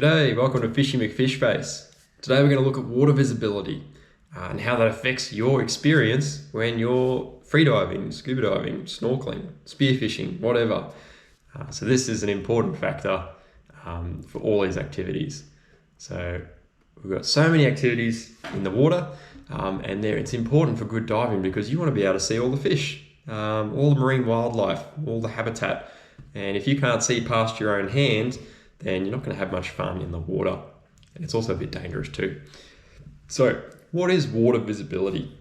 G'day, welcome to Fishy McFishface. Today we're going to look at water visibility and how that affects your experience when you're freediving, scuba diving, snorkeling, spearfishing, whatever. So this is an important factor for all these activities. So we've got so many activities in the water and it's important for good diving because you want to be able to see all the fish, all the marine wildlife, all the habitat. And if you can't see past your own hand, then you're not going to have much fun in the water. And it's also a bit dangerous too. So what is water visibility?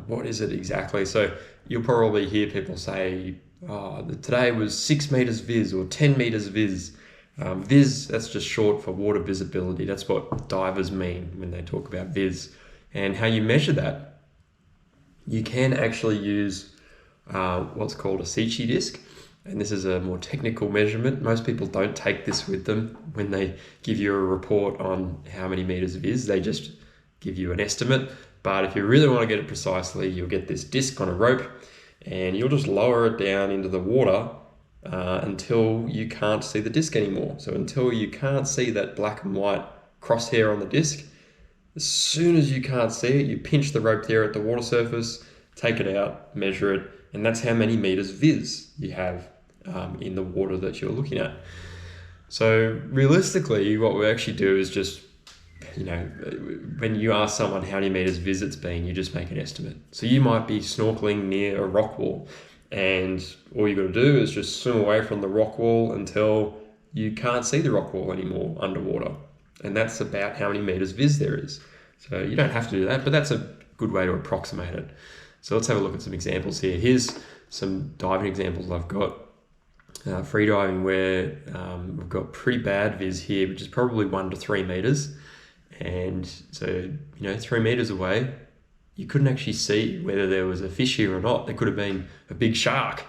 What is it exactly? So you'll probably hear people say, today was 6 meters viz or 10 meters viz. Viz, that's just short for water visibility. That's what divers mean when they talk about viz. And how you measure that, you can actually use what's called a Seachy disc. And this is a more technical measurement. Most people don't take this with them when they give you a report on how many meters viz. They just give you an estimate. But if you really want to get it precisely, you'll get this disc on a rope and you'll just lower it down into the water until you can't see the disc anymore. So until you can't see that black and white crosshair on the disc, as soon as you can't see it, you pinch the rope there at the water surface, take it out, measure it, and that's how many meters viz you have in the water that you're looking at. So realistically, what we actually do is just, when you ask someone how many meters viz it's been, you just make an estimate. So you might be snorkeling near a rock wall and all you got to do is just swim away from the rock wall until you can't see the rock wall anymore underwater. And that's about how many meters viz there is. So you don't have to do that, but that's a good way to approximate it. So let's have a look at some examples here. Here's some diving examples I've got. Free diving where we've got pretty bad viz here, which is probably 1 to 3 meters. And so, 3 meters away, you couldn't actually see whether there was a fish here or not. There could have been a big shark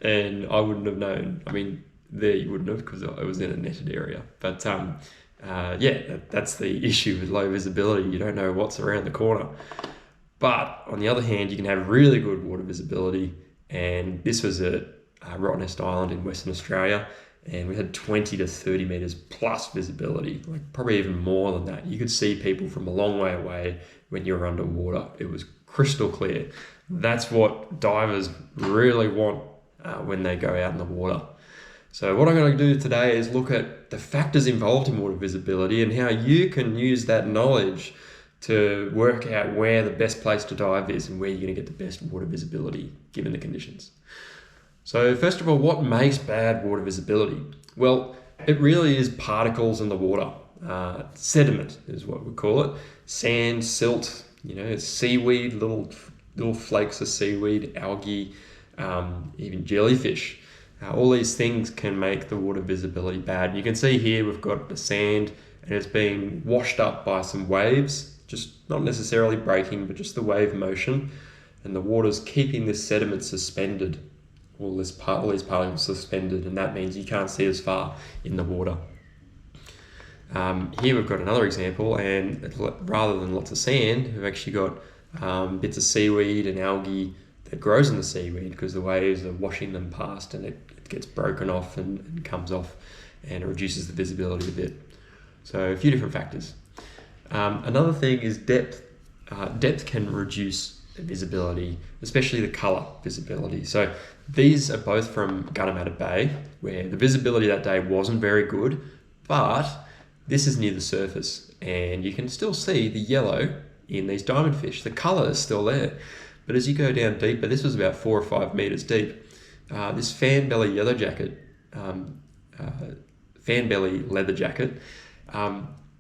and I wouldn't have known. I mean, there you wouldn't have because it was in a netted area. But that's the issue with low visibility. You don't know what's around the corner. But on the other hand, you can have really good water visibility. And this was at Rottnest Island in Western Australia. And we had 20 to 30 meters plus visibility, like probably even more than that. You could see people from a long way away when you were underwater. It was crystal clear. That's what divers really want when they go out in the water. So what I'm going to do today is look at the factors involved in water visibility and how you can use that knowledge to work out where the best place to dive is and where you're going to get the best water visibility given the conditions. So first of all, what makes bad water visibility? Well, it really is particles in the water. Sediment is what we call it. Sand, silt, seaweed, little flakes of seaweed, algae, even jellyfish. All these things can make the water visibility bad. You can see here we've got the sand and it's being washed up by some waves, just not necessarily breaking, but just the wave motion. And the water's keeping this sediment suspended, all these particles suspended, and that means you can't see as far in the water. Here we've got another example, and rather than lots of sand, we've actually got bits of seaweed and algae that grows in the seaweed because the waves are washing them past and it gets broken off and comes off and it reduces the visibility a bit. So a few different factors. Another thing is depth. Depth can reduce visibility, especially the colour visibility. So these are both from Gunnamatta Bay, where the visibility that day wasn't very good, but this is near the surface and you can still see the yellow in these diamond fish. The colour is still there. But as you go down deeper, this was about 4 or 5 meters deep, this fan belly leather jacket,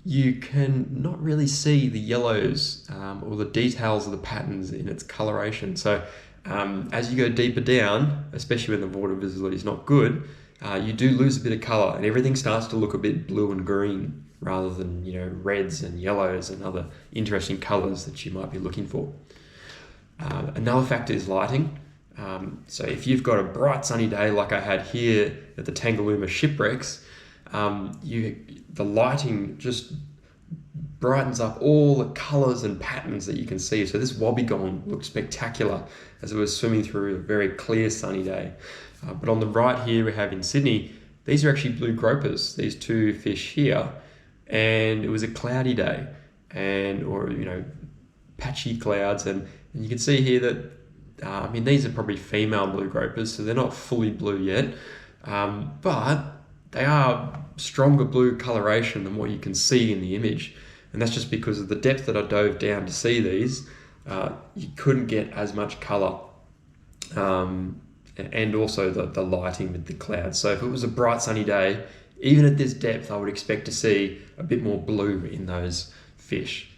you can not really see the yellows or the details of the patterns in its coloration. So as you go deeper down, especially when the water visibility is not good, you do lose a bit of color and everything starts to look a bit blue and green rather than reds and yellows and other interesting colors that you might be looking for. Another factor is lighting. So if you've got a bright sunny day like I had here at the Tangalooma shipwrecks, the lighting just brightens up all the colours and patterns that you can see. So this wobbegong looked spectacular as it was swimming through a very clear sunny day. But on the right here we have in Sydney, these are actually blue gropers. These two fish here and it was a cloudy day, or patchy clouds, and you can see here that these are probably female blue gropers, so they're not fully blue yet, but they are stronger blue coloration than what you can see in the image, and that's just because of the depth that I dove down to see these. You couldn't get as much color, and also the lighting with the clouds. So if it was a bright sunny day, even at this depth, I would expect to see a bit more blue in those fish.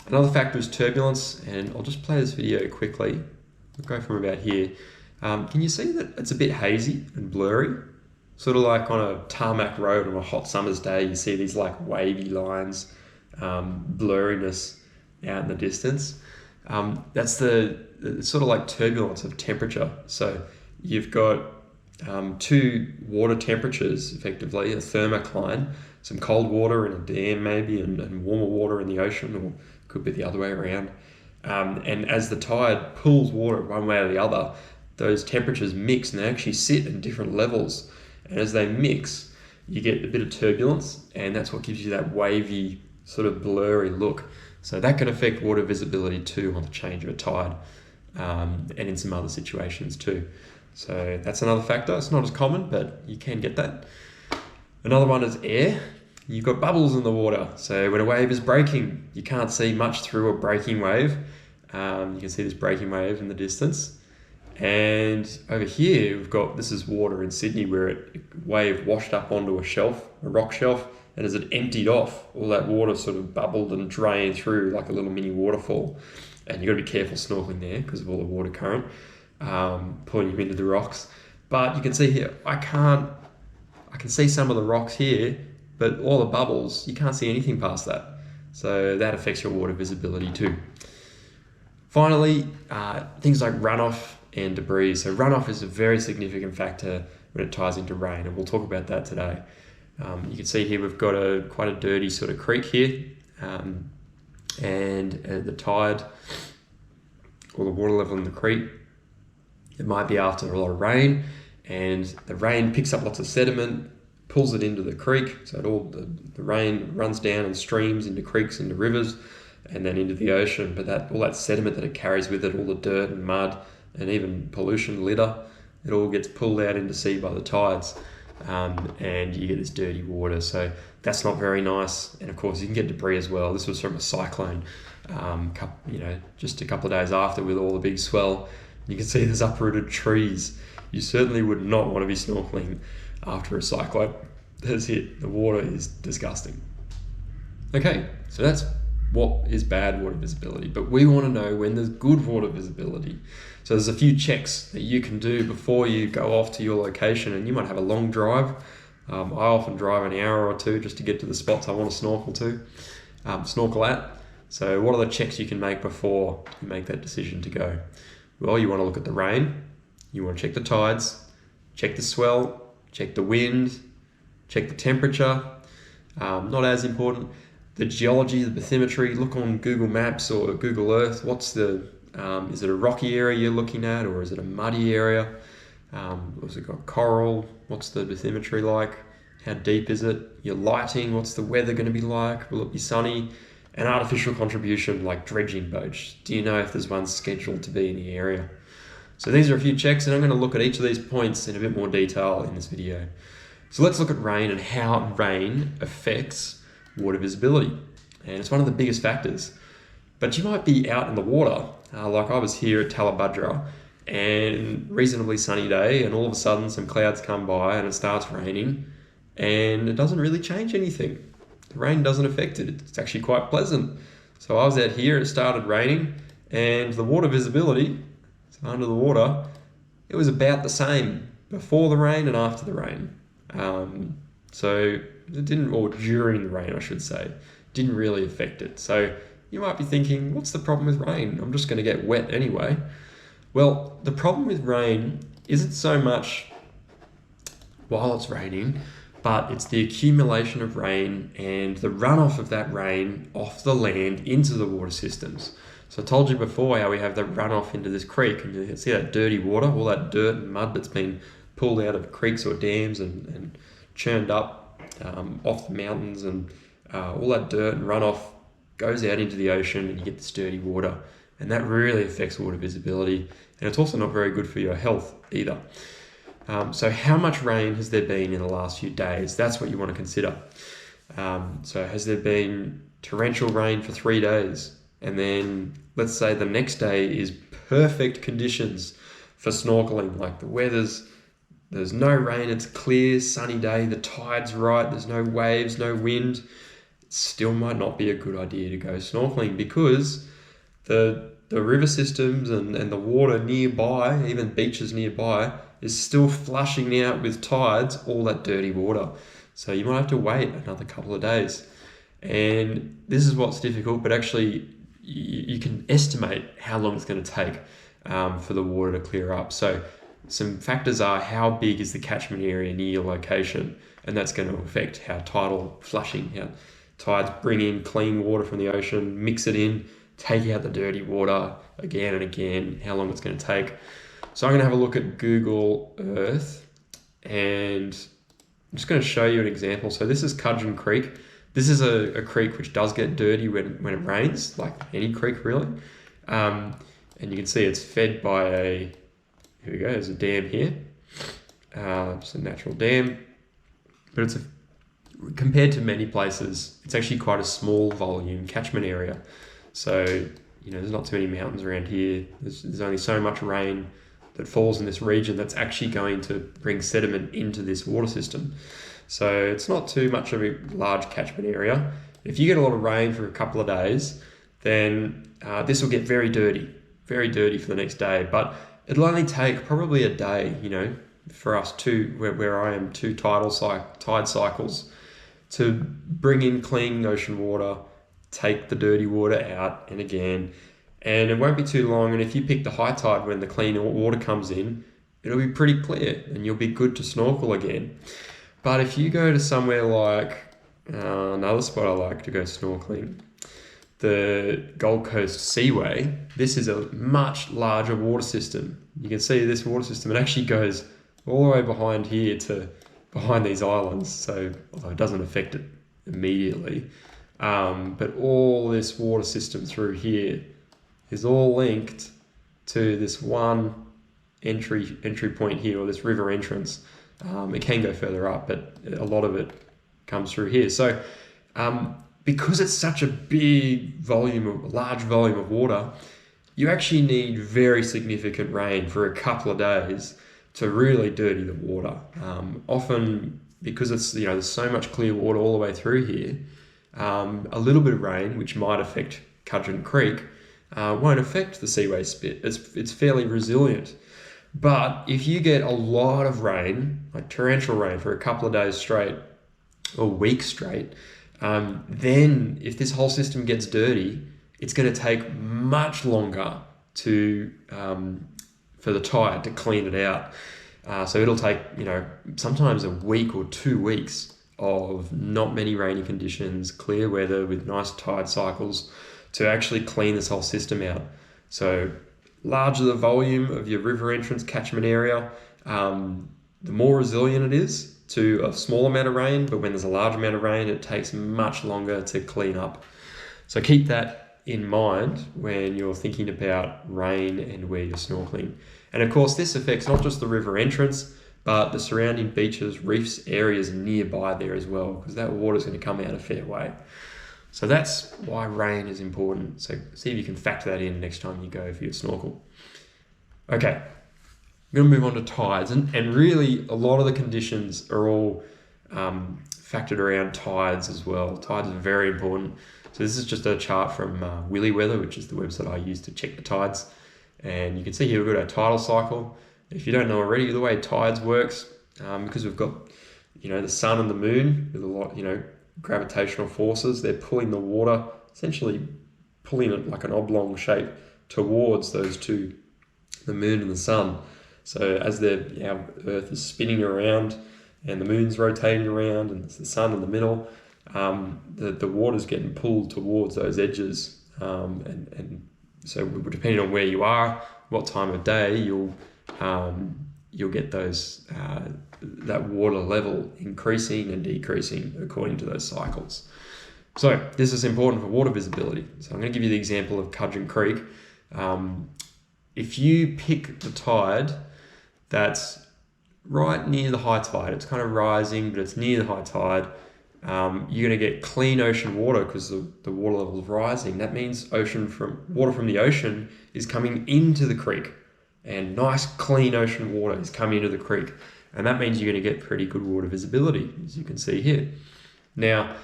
Another factor is turbulence, and I'll just play this video quickly. We'll go from about here. Can you see that it's a bit hazy and blurry? Sort of like on a tarmac road on a hot summer's day, you see these like wavy lines, blurriness out in the distance. That's the sort of like turbulence of temperature. So you've got two water temperatures, effectively, a thermocline, some cold water in a dam maybe, and warmer water in the ocean, or could be the other way around. And as the tide pulls water one way or the other, those temperatures mix and they actually sit at different levels. And as they mix, you get a bit of turbulence, and that's what gives you that wavy, sort of blurry look. So that can affect water visibility too on the change of a tide, and in some other situations too. So that's another factor. It's not as common, but you can get that. Another one is air. You've got bubbles in the water. So when a wave is breaking, you can't see much through a breaking wave. You can see this breaking wave in the distance. And over here, this is water in Sydney where a wave washed up onto a rock shelf, and as it emptied off, all that water sort of bubbled and drained through like a little mini waterfall. And you've got to be careful snorkeling there because of all the water current pulling you into the rocks. But you can see here, I can see some of the rocks here, but all the bubbles, you can't see anything past that. So that affects your water visibility too. Finally, things like runoff and debris. So runoff is a very significant factor when it ties into rain, and we'll talk about that today. You can see here we've got quite a dirty sort of creek here, and the tide or the water level in the creek, it might be after a lot of rain, and the rain picks up lots of sediment, pulls it into the creek, so the rain runs down and streams into creeks, into rivers, and then into the ocean. But all that sediment that it carries with it, all the dirt and mud and even pollution, litter, it all gets pulled out into sea by the tides, and you get this dirty water. So that's not very nice. And of course you can get debris as well. This was from a cyclone, just a couple of days after, with all the big swell. You can see there's uprooted trees. You certainly would not want to be snorkeling after a cyclone has hit. The water is disgusting. Okay, so that's what is bad water visibility, but we want to know when there's good water visibility. So there's a few checks that you can do before you go off to your location, and you might have a long drive. I often drive an hour or two just to get to the spots I want to snorkel at. So what are the checks you can make before you make that decision to go? Well, you want to look at the rain, you want to check the tides, check the swell, check the wind, check the temperature. Not as important, the geology, the bathymetry. Look on Google Maps or Google Earth. Is it a rocky area you're looking at, or is it a muddy area? Has it got coral? What's the bathymetry like? How deep is it? Your lighting, what's the weather going to be like? Will it be sunny? An artificial contribution like dredging boats. Do you know if there's one scheduled to be in the area? So these are a few checks, and I'm going to look at each of these points in a bit more detail in this video. So let's look at rain and how rain affects water visibility. And it's one of the biggest factors. But you might be out in the water, like I was here at Talabudra, and reasonably sunny day, and all of a sudden some clouds come by and it starts raining, and it doesn't really change anything. The rain doesn't affect it. It's actually quite pleasant. So I was out here, it started raining, and the water visibility, so under the water, it was about the same before the rain and after the rain. So it didn't, or during the rain, I should say, didn't really affect it. So you might be thinking, what's the problem with rain? I'm just going to get wet anyway. Well, the problem with rain isn't so much while it's raining, but it's the accumulation of rain and the runoff of that rain off the land into the water systems. So I told you before how we have the runoff into this creek, and you can see that dirty water, all that dirt and mud that's been pulled out of creeks or dams and churned up off the mountains, and all that dirt and runoff goes out into the ocean, and you get this dirty water. And that really affects water visibility. And it's also not very good for your health either. So how much rain has there been in the last few days? That's what you want to consider. So has there been torrential rain for 3 days? And then let's say the next day is perfect conditions for snorkeling, like there's no rain, it's a clear, sunny day, the tide's right, there's no waves, no wind. It still might not be a good idea to go snorkeling, because the river systems and the water nearby, even beaches nearby, is still flushing out with tides all that dirty water. So you might have to wait another couple of days. And this is what's difficult, but actually you can estimate how long it's going to take for the water to clear up. So some factors are how big is the catchment area near your location, and that's going to affect how tidal flushing, how tides bring in clean water from the ocean, mix it in, take out the dirty water again and again, how long it's going to take. So I'm going to have a look at Google Earth, and I'm just going to show you an example. So this is Cudgeon Creek. This is a creek which does get dirty when it rains, like any creek really. And you can see it's fed by here we go, there's a dam here. It's a natural dam, but compared to many places, it's actually quite a small volume catchment area. So, there's not too many mountains around here. There's only so much rain that falls in this region that's actually going to bring sediment into this water system. So it's not too much of a large catchment area. If you get a lot of rain for a couple of days, then this will get very dirty for the next day. But it'll only take probably a day, for us where I am, two tide cycles to bring in clean ocean water, take the dirty water out and again. And it won't be too long. And if you pick the high tide when the clean water comes in, it'll be pretty clear and you'll be good to snorkel again. But if you go to somewhere like another spot I like to go snorkeling, the Gold Coast Seaway, this is a much larger water system. You can see this water system, it actually goes all the way behind here to behind these islands. So, although it doesn't affect it immediately, but all this water system through here is all linked to this one entry point here, or this river entrance. It can go further up, but a lot of it comes through here. So because it's such a large volume of water, you actually need very significant rain for a couple of days to really dirty the water. Often because it's, there's so much clear water all the way through here, a little bit of rain, which might affect Cudgeon Creek, won't affect the Seaway Spit. It's fairly resilient. But if you get a lot of rain, like torrential rain for a couple of days straight or weeks straight, then if this whole system gets dirty, it's going to take much longer for the tide to clean it out. So it'll take, sometimes a week or 2 weeks of not many rainy conditions, clear weather with nice tide cycles to actually clean this whole system out. So larger the volume of your river entrance catchment area, the more resilient it is to a small amount of rain, but when there's a large amount of rain, it takes much longer to clean up. So keep that in mind when you're thinking about rain and where you're snorkeling. And of course, this affects not just the river entrance, but the surrounding beaches, reefs, areas nearby there as well, because that water is going to come out a fair way. So that's why rain is important. So see if you can factor that in next time you go for your snorkel. Okay, I'm going to move on to tides. And really, a lot of the conditions are all factored around tides as well. Tides are very important. So this is just a chart from Willy Weather, which is the website I use to check the tides. And you can see here we've got our tidal cycle. If you don't know already, the way tides works, because we've got, the sun and the moon with a lot, gravitational forces, they're pulling the water, essentially pulling it like an oblong shape towards those two, the moon and the sun. So as our Earth is spinning around and the moon's rotating around and it's the sun in the middle, the water's getting pulled towards those edges. And so depending on where you are, what time of day, you'll get those that water level increasing and decreasing according to those cycles. So this is important for water visibility. So I'm going to give you the example of Cudgeon Creek. If you pick the tide that's right near the high tide, it's kind of rising, but it's near the high tide, you're going to get clean ocean water because the water level is rising. That means water from the ocean is coming into the creek, and nice clean ocean water is coming into the creek. And that means you're going to get pretty good water visibility, as you can see here. Now,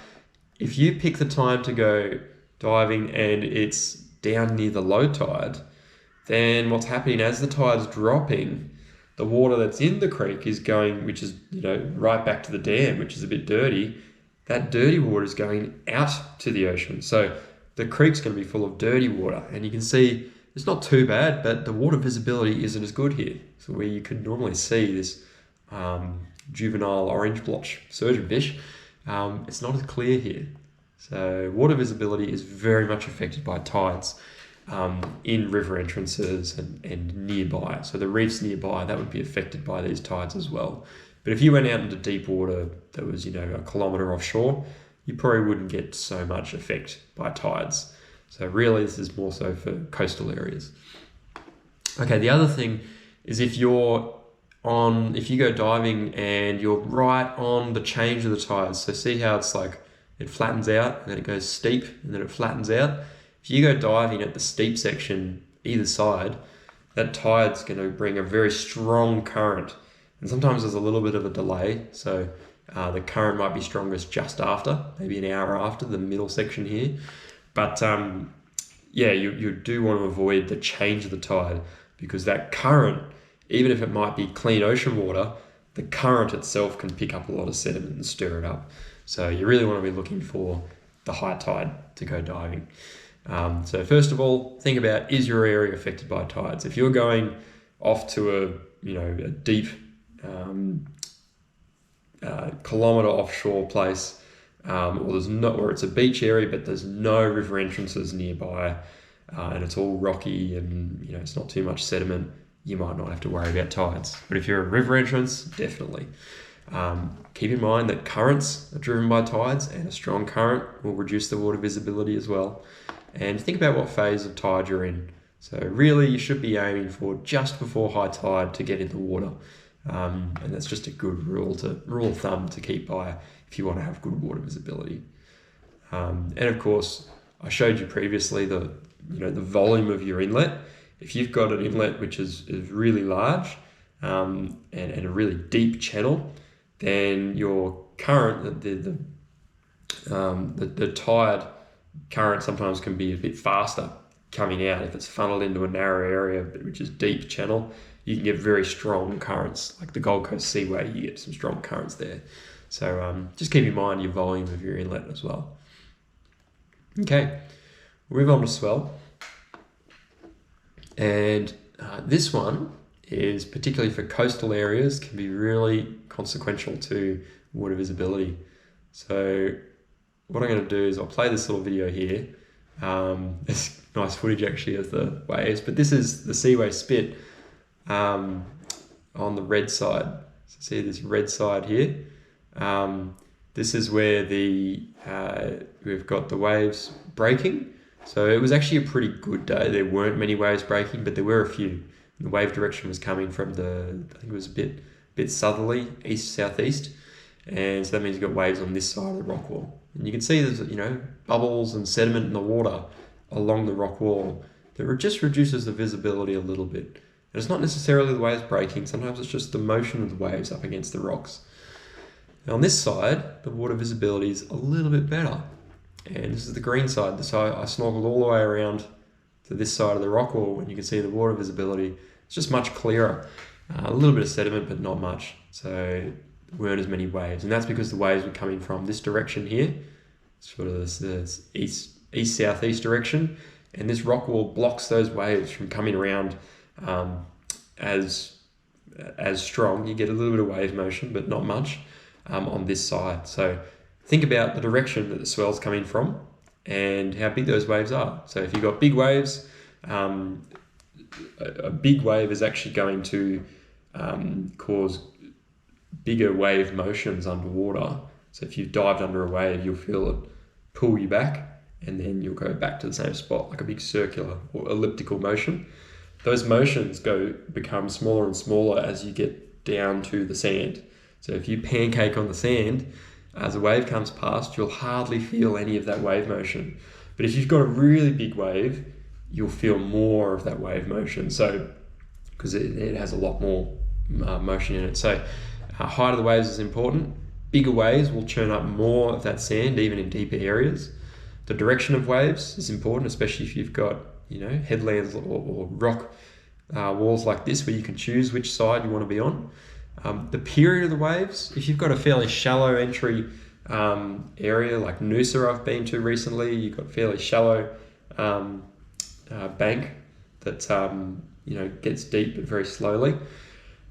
if you pick the time to go diving and it's down near the low tide, then what's happening as the tide's dropping, the water that's in the creek is going, which is, right back to the dam, which is a bit dirty. That dirty water is going out to the ocean. So the creek's going to be full of dirty water. And you can see it's not too bad, but the water visibility isn't as good here. So where you could normally see this juvenile orange blotch surgeonfish, it's not as clear here. So water visibility is very much affected by tides in river entrances and nearby. So the reefs nearby, that would be affected by these tides as well. But if you went out into deep water that was, a kilometre offshore, you probably wouldn't get so much effect by tides. So really this is more so for coastal areas. Okay, the other thing is if you go diving and you're right on the change of the tides, so see how it's like it flattens out and then it goes steep and then it flattens out. If you go diving at the steep section either side, that tide's going to bring a very strong current. And sometimes there's a little bit of a delay. So the current might be strongest just after, maybe an hour after the middle section here. But you do want to avoid the change of the tide because that current, even if it might be clean ocean water, the current itself can pick up a lot of sediment and stir it up. So you really want to be looking for the high tide to go diving. So first of all, think about, is your area affected by tides? If you're going off to a deep kilometre offshore place, or it's a beach area but there's no river entrances nearby, and it's all rocky and it's not too much sediment, you might not have to worry about tides. But if you're a river entrance, definitely. Keep in mind that currents are driven by tides, and a strong current will reduce the water visibility as well. And think about what phase of tide you're in. So really you should be aiming for just before high tide to get in the water. And that's just a good rule of thumb to keep by if you want to have good water visibility. And of course, I showed you previously the volume of your inlet. If you've got an inlet which is really large and a really deep channel, then your current, the tide current sometimes can be a bit faster coming out. If it's funneled into a narrow area which is deep channel, you can get very strong currents. Like the Gold Coast Seaway, you get some strong currents there. So just keep in mind your volume of your inlet as well. Okay, we'll move on to swell. And this one is particularly for coastal areas, can be really consequential to water visibility. So what I'm going to do is I'll play this little video here. It's nice footage actually of the waves, but this is the Seaway spit on the red side. So see this red side here. This is where we've got the waves breaking. So it was actually a pretty good day. There weren't many waves breaking, but there were a few. And the wave direction was coming from I think it was a bit southerly, east-southeast. And so that means you've got waves on this side of the rock wall. And you can see there's, bubbles and sediment in the water along the rock wall that just reduces the visibility a little bit. And it's not necessarily the waves breaking. Sometimes it's just the motion of the waves up against the rocks. Now on this side, the water visibility is a little bit better. And this is the green side. So I snorkeled all the way around to this side of the rock wall, and you can see the water visibility. It's just much clearer. A little bit of sediment, but not much. So there weren't as many waves. And that's because the waves were coming from this direction here, sort of this east-southeast direction. And this rock wall blocks those waves from coming around as strong. You get a little bit of wave motion, but not much on this side. So think about the direction that the swell's coming from and how big those waves are. So if you've got big waves, a big wave is actually going to cause bigger wave motions underwater. So if you've dived under a wave, you'll feel it pull you back, and then you'll go back to the same spot, like a big circular or elliptical motion. Those motions become smaller and smaller as you get down to the sand. So if you pancake on the sand, as a wave comes past, you'll hardly feel any of that wave motion. But if you've got a really big wave, you'll feel more of that wave motion. So, because it has a lot more motion in it. So, height of the waves is important. Bigger waves will churn up more of that sand, even in deeper areas. The direction of waves is important, especially if you've got, headlands or rock walls like this, where you can choose which side you want to be on. The period of the waves, if you've got a fairly shallow entry area like Noosa I've been to recently, you've got fairly shallow bank that gets deep but very slowly.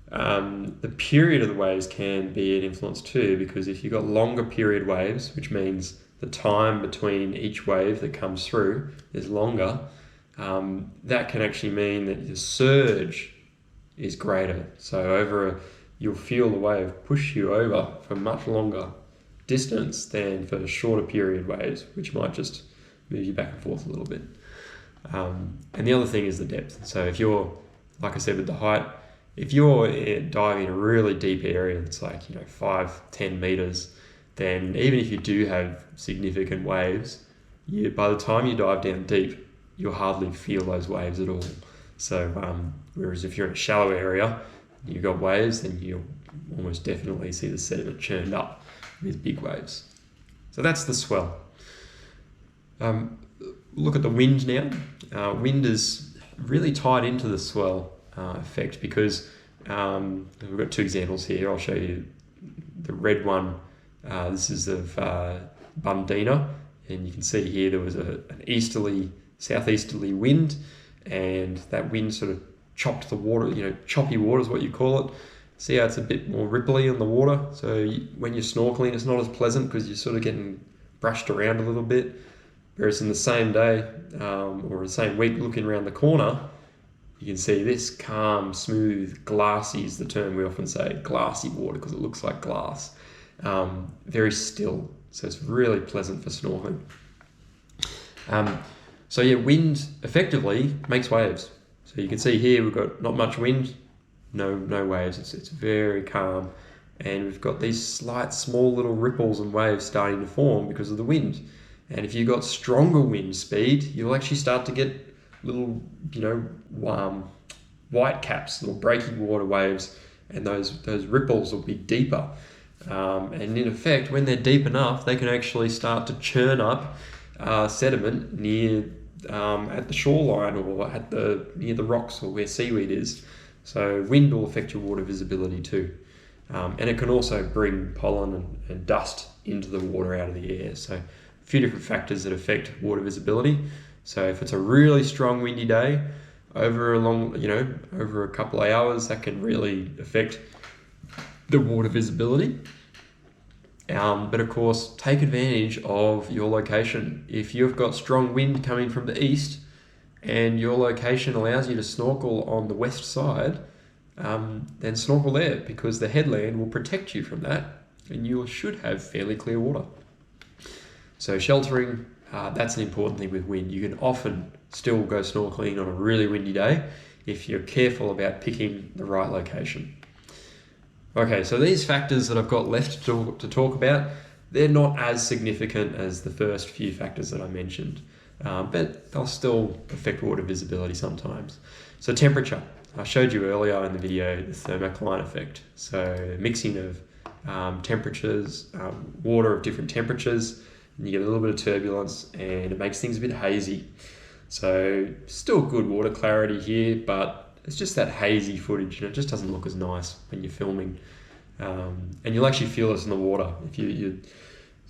The period of the waves can be an influence too, because if you've got longer period waves, which means the time between each wave that comes through is longer, that can actually mean that the surge is greater. So you'll feel the wave push you over for much longer distance than for shorter period waves, which might just move you back and forth a little bit. And the other thing is the depth. So if you're, like I said, with the height, if you're diving in a really deep area that's like 5-10 meters, then even if you do have significant waves, by the time you dive down deep, you'll hardly feel those waves at all. So whereas if you're in a shallow area, you've got waves, then you'll almost definitely see the sediment churned up with big waves. So that's the swell. Look at the wind now. Wind is really tied into the swell effect, because we've got two examples here. I'll show you the red one. This is of Bundina, and you can see here there was an southeasterly wind, and that wind sort of chopped the water, choppy water is what you call it. See how it's a bit more ripply on the water? So when you're snorkeling, it's not as pleasant because you're sort of getting brushed around a little bit. Whereas in the same day or the same week, looking around the corner, you can see this calm, smooth, glassy is the term we often say, glassy water, because it looks like glass. Very still, so it's really pleasant for snorkeling. Wind effectively makes waves. So you can see here we've got not much wind, no waves. It's very calm, and we've got these slight, small little ripples and waves starting to form because of the wind. And if you've got stronger wind speed, you'll actually start to get little, white caps, little breaking water waves, and those ripples will be deeper. And in effect, when they're deep enough, they can actually start to churn up sediment near at the shoreline or near the rocks or where seaweed is. So wind will affect your water visibility too. And it can also bring pollen and dust into the water out of the air. So a few different factors that affect water visibility. So if it's a really strong windy day, over a couple of hours, that can really affect the water visibility. But of course, take advantage of your location. If you've got strong wind coming from the east and your location allows you to snorkel on the west side, then snorkel there, because the headland will protect you from that, and you should have fairly clear water. So sheltering, that's an important thing with wind. You can often still go snorkeling on a really windy day if you're careful about picking the right location. Okay, so these factors that I've got left to talk about, they're not as significant as the first few factors that I mentioned, but they'll still affect water visibility sometimes. So temperature, I showed you earlier in the video the thermocline effect. So mixing of temperatures, water of different temperatures, and you get a little bit of turbulence, and it makes things a bit hazy. So still good water clarity here, but it's just that hazy footage, and it just doesn't look as nice when you're filming. And you'll actually feel this in the water. If you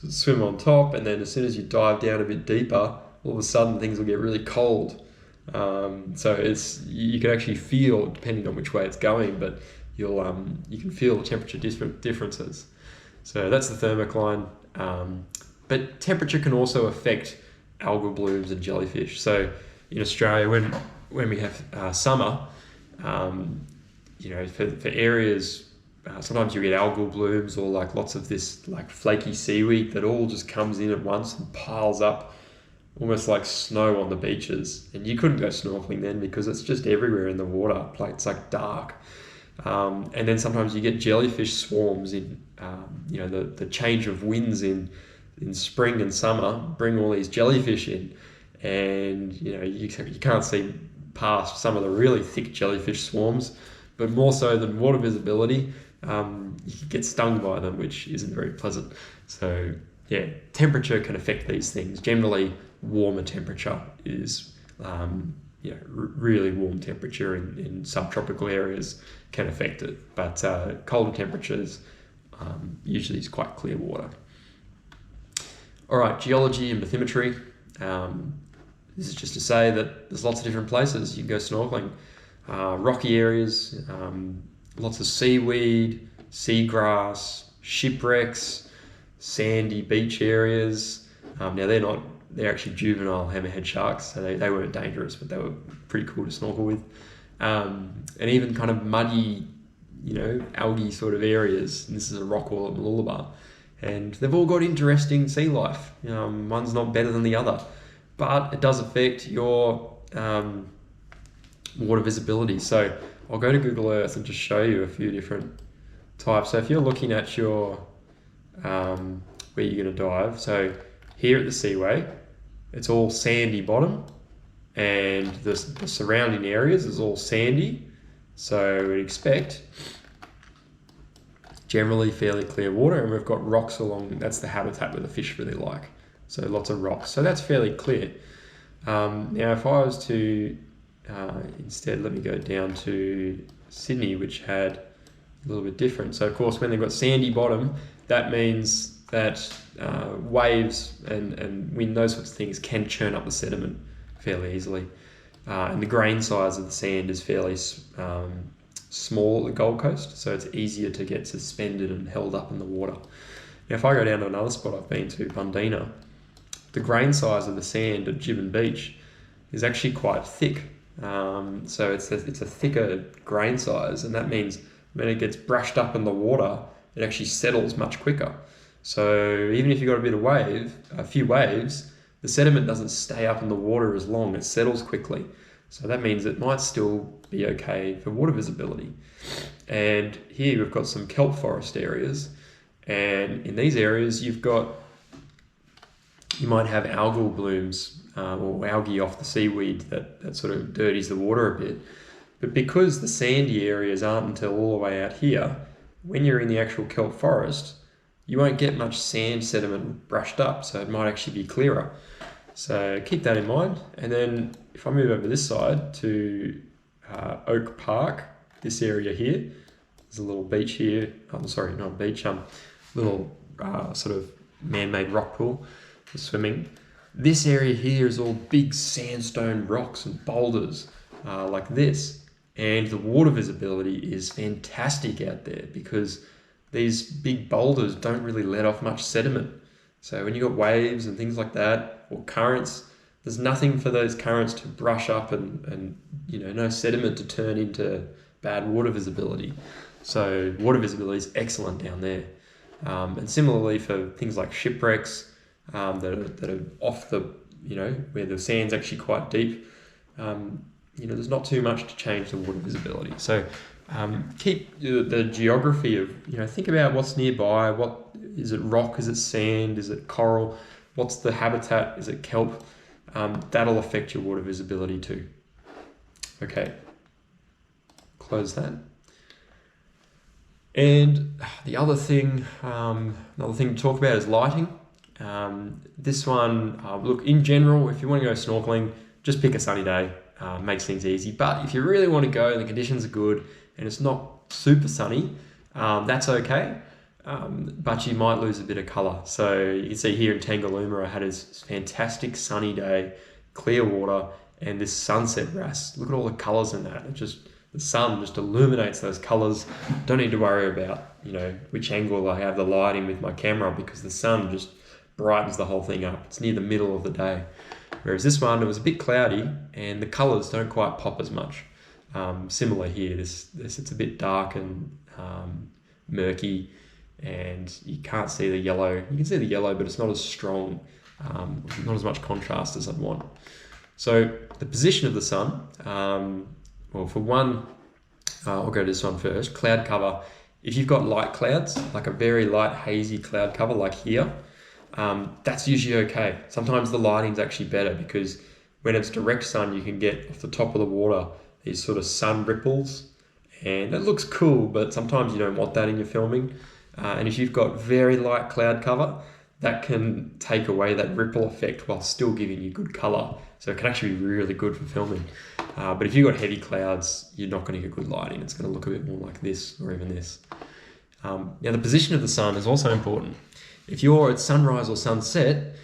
swim on top, and then as soon as you dive down a bit deeper, all of a sudden things will get really cold. So you can actually feel, depending on which way it's going, but you can feel the temperature differences. So that's the thermocline. But temperature can also affect algal blooms and jellyfish. So in Australia, when we have summer, for areas sometimes you get algal blooms or like lots of this like flaky seaweed that all just comes in at once and piles up almost like snow on the beaches. And you couldn't go snorkeling then because it's just everywhere in the water. Like it's like dark. And then sometimes you get jellyfish swarms in, the change of winds in spring and summer bring all these jellyfish in. And, you can't see past some of the really thick jellyfish swarms, but more so than water visibility, you get stung by them, which isn't very pleasant. So yeah, temperature can affect these things. Generally, warmer temperature is really warm temperature in subtropical areas can affect it, but colder temperatures usually is quite clear water. All right, geology and bathymetry. This is just to say that there's lots of different places you can go snorkeling. Rocky areas, lots of seaweed, seagrass, shipwrecks, sandy beach areas. Now they're actually juvenile hammerhead sharks, so they weren't dangerous, but they were pretty cool to snorkel with. And even kind of muddy, algae sort of areas. And this is a rock wall at Mooloolaba. And they've all got interesting sea life. One's not better than the other, but it does affect your water visibility. So I'll go to Google Earth and just show you a few different types. So if you're looking at your where you're going to dive, so here at the Seaway, it's all sandy bottom, and the surrounding areas is all sandy. So we'd expect generally fairly clear water, and we've got rocks along. That's the habitat where the fish really like. So lots of rocks. So that's fairly clear. Now, if I was to instead, let me go down to Sydney, which had a little bit different. So of course, when they've got sandy bottom, that means that waves and wind, those sorts of things can churn up the sediment fairly easily. And the grain size of the sand is fairly small at the Gold Coast, so it's easier to get suspended and held up in the water. Now, if I go down to another spot I've been to, Bundeena, the grain size of the sand at Gibbon Beach is actually quite thick. So it's a thicker grain size, and that means when it gets brushed up in the water, it actually settles much quicker. So even if you've got a few waves, the sediment doesn't stay up in the water as long, it settles quickly. So that means it might still be okay for water visibility. And here we've got some kelp forest areas, and in these areas you might have algal blooms or algae off the seaweed that sort of dirties the water a bit. But because the sandy areas aren't until all the way out here, when you're in the actual kelp forest, you won't get much sand sediment brushed up, so it might actually be clearer. So keep that in mind. And then if I move over this side to Oak Park, this area here, there's a little beach here. Oh, sorry, not a beach, little sort of man-made rock pool for swimming. This area here is all big sandstone rocks and boulders like this. And the water visibility is fantastic out there because these big boulders don't really let off much sediment. So when you've got waves and things like that, or currents, there's nothing for those currents to brush up and no sediment to turn into bad water visibility. So water visibility is excellent down there. And similarly for things like shipwrecks that are off the, where the sand's actually quite deep, there's not too much to change the water visibility. So keep the geography of, think about what's nearby. What is it? Rock? Is it sand? Is it coral? What's the habitat? Is it kelp? That'll affect your water visibility too. Okay, close that. And the other thing, another thing to talk about is lighting. This one, look, in general, if you want to go snorkeling, just pick a sunny day. Makes things easy. But if you really want to go and the conditions are good and it's not super sunny, that's okay. But you might lose a bit of colour. So you can see here in Tangalooma, I had a fantastic sunny day, clear water, and this sunset wrasse. Look at all the colours in that. The sun just illuminates those colours. Don't need to worry about, which angle I have the lighting with my camera because the sun just brightens the whole thing up. It's near the middle of the day. Whereas this one, it was a bit cloudy and the colours don't quite pop as much. Similar here, it's a bit dark and murky and you can't see the yellow. You can see the yellow, but it's not as strong, not as much contrast as I'd want. So the position of the sun, well, for one, I'll go to this one first, cloud cover. If you've got light clouds, like a very light hazy cloud cover like here, that's usually okay. Sometimes the lighting's actually better because when it's direct sun, you can get off the top of the water these sort of sun ripples, and it looks cool, but sometimes you don't want that in your filming. And if you've got very light cloud cover, that can take away that ripple effect while still giving you good color. So it can actually be really good for filming. But if you've got heavy clouds, you're not going to get good lighting. It's going to look a bit more like this or even this. Now the position of the sun is also important. If you're at sunrise or sunset,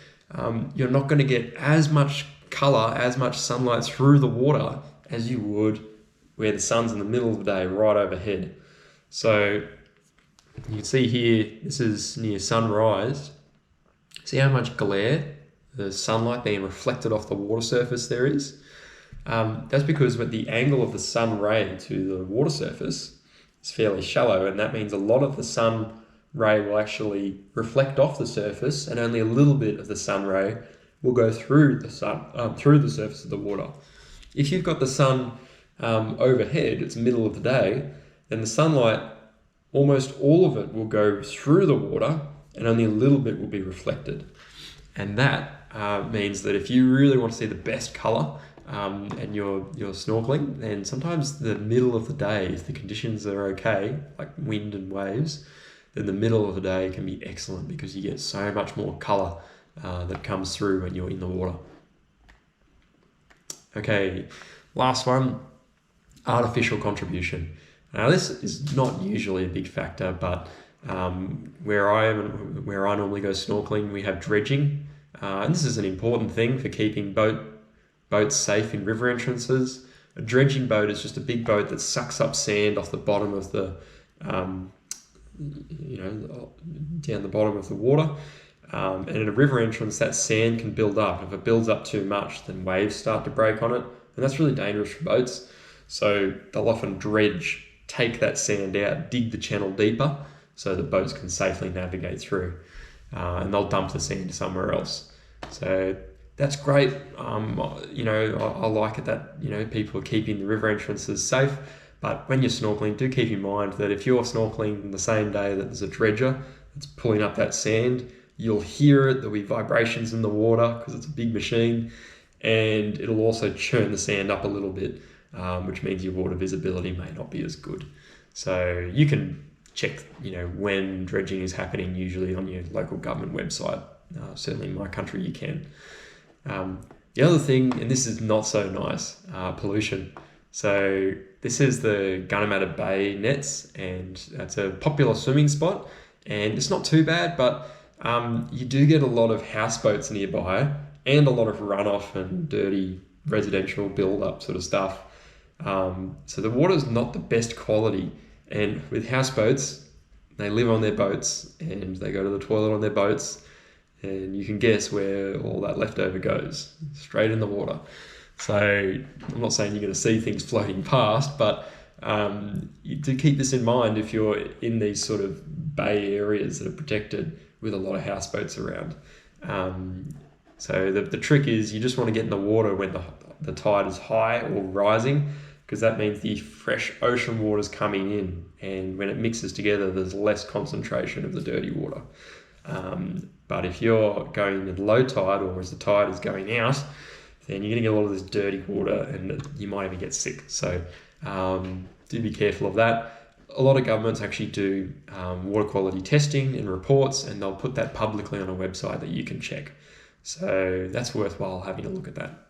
you're not going to get as much color, as much sunlight through the water as you would where the sun's in the middle of the day, right overhead. So you can see here, this is near sunrise. See how much glare, the sunlight being reflected off the water surface there is? That's because with the angle of the sun ray to the water surface is fairly shallow, and that means a lot of the sun ray will actually reflect off the surface, and only a little bit of the sun ray will go through the surface of the water. If you've got the sun overhead, it's the middle of the day, then the sunlight, almost all of it will go through the water and only a little bit will be reflected. And that means that if you really want to see the best color and you're snorkeling, then sometimes the middle of the day, if the conditions are okay, like wind and waves, then the middle of the day can be excellent because you get so much more color that comes through when you're in the water. Okay, last one, artificial contribution. Now this is not usually a big factor, but where I normally go snorkeling, we have dredging, and this is an important thing for keeping boats safe in river entrances. A dredging boat is just a big boat that sucks up sand off the bottom of the, down the bottom of the water. And in a river entrance, that sand can build up. If it builds up too much, then waves start to break on it, and that's really dangerous for boats. So they'll often dredge, take that sand out, dig the channel deeper, so the boats can safely navigate through, and they'll dump the sand somewhere else. So that's great. I like it that people are keeping the river entrances safe. But when you're snorkeling, do keep in mind that if you're snorkeling the same day that there's a dredger that's pulling up that sand, you'll hear it. There'll be vibrations in the water because it's a big machine, and it'll also churn the sand up a little bit, which means your water visibility may not be as good. So you can check, when dredging is happening, usually on your local government website. Certainly in my country, you can. The other thing, and this is not so nice, pollution. So this is the Gunnedah Bay nets, and it's a popular swimming spot, and it's not too bad, but you do get a lot of houseboats nearby and a lot of runoff and dirty residential build-up sort of stuff. So the water's not the best quality, and with houseboats, they live on their boats and they go to the toilet on their boats, and you can guess where all that leftover goes, straight in the water. So I'm not saying you're going to see things floating past, but you do keep this in mind if you're in these sort of bay areas that are protected with a lot of houseboats around. So the trick is you just want to get in the water when the tide is high or rising, because that means the fresh ocean water is coming in, and when it mixes together, there's less concentration of the dirty water. But if you're going at low tide or as the tide is going out, then you're going to get a lot of this dirty water and you might even get sick. So do be careful of that. A lot of governments actually do water quality testing and reports, and they'll put that publicly on a website that you can check. So that's worthwhile having a look at that.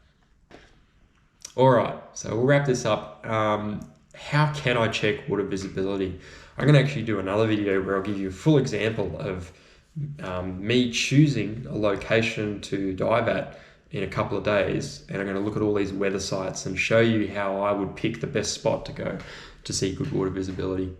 All right, so we'll wrap this up. How can I check water visibility? I'm going to actually do another video where I'll give you a full example of me choosing a location to dive at in a couple of days, and I'm going to look at all these weather sites and show you how I would pick the best spot to go to see good water visibility.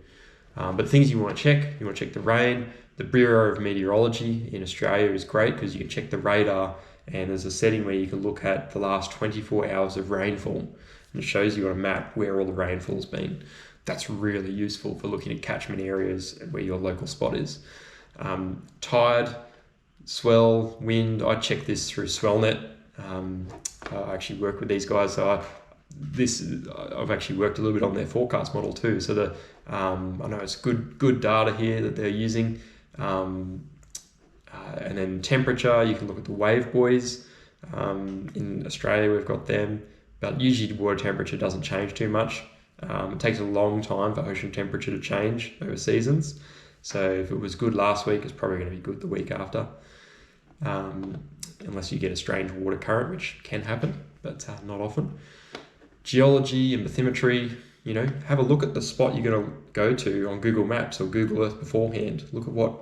But things you want to check the rain. The Bureau of Meteorology in Australia is great because you can check the radar, and there's a setting where you can look at the last 24 hours of rainfall, and it shows you on a map where all the rainfall's been. that's really useful for looking at catchment areas where your local spot is. Tide, swell, wind, I check this through SwellNet. I actually work with these guys, so I've actually worked a little bit on their forecast model too. So I know it's good data here that they're using. And then temperature, you can look at the wave buoys. In Australia, we've got them, but usually water temperature doesn't change too much. It takes a long time for ocean temperature to change over seasons. So if it was good last week, it's probably going to be good the week after. Unless you get a strange water current, which can happen, but not often. Geology and bathymetry, have a look at the spot you're going to go to on Google Maps or Google Earth beforehand. Look at what,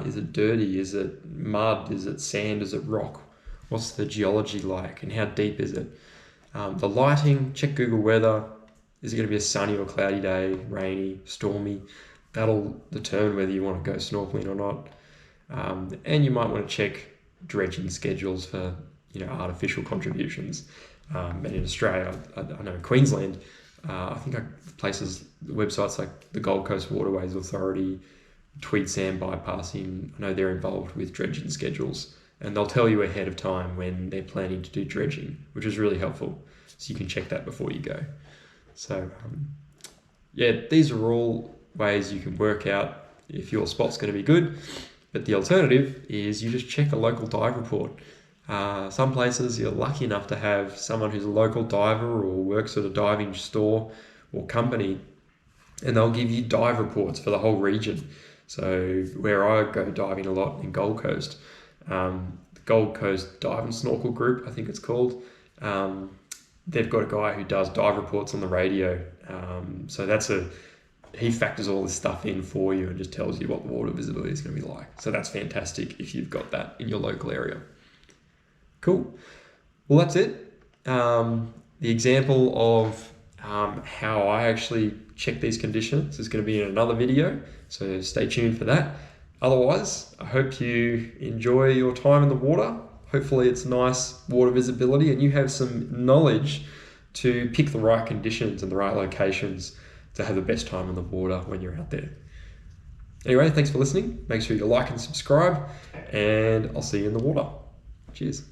is it dirty? Is it mud? Is it sand? Is it rock? What's the geology like and how deep is it? The lighting, check Google weather. Is it going to be a sunny or cloudy day, rainy, stormy? That'll determine whether you want to go snorkeling or not. And you might want to check dredging schedules for artificial contributions. And in Australia, I know in Queensland, I think websites like the Gold Coast Waterways Authority, Tweed Sand Bypassing, I know they're involved with dredging schedules, and they'll tell you ahead of time when they're planning to do dredging, which is really helpful. So you can check that before you go. So these are all ways you can work out if your spot's going to be good. But the alternative is you just check a local dive report. Some places you're lucky enough to have someone who's a local diver or works at a diving store or company, and they'll give you dive reports for the whole region. So where I go diving a lot in Gold Coast, the Gold Coast Dive and Snorkel Group, I think it's called, they've got a guy who does dive reports on the radio. So he factors all this stuff in for you and just tells you what the water visibility is going to be like. So that's fantastic if you've got that in your local area. Cool. Well, that's it. The example of how I actually check these conditions is going to be in another video, so stay tuned for that. Otherwise, I hope you enjoy your time in the water. Hopefully it's nice water visibility and you have some knowledge to pick the right conditions and the right locations to have the best time in the water when you're out there. Anyway, thanks for listening. Make sure you like and subscribe, and I'll see you in the water. Cheers.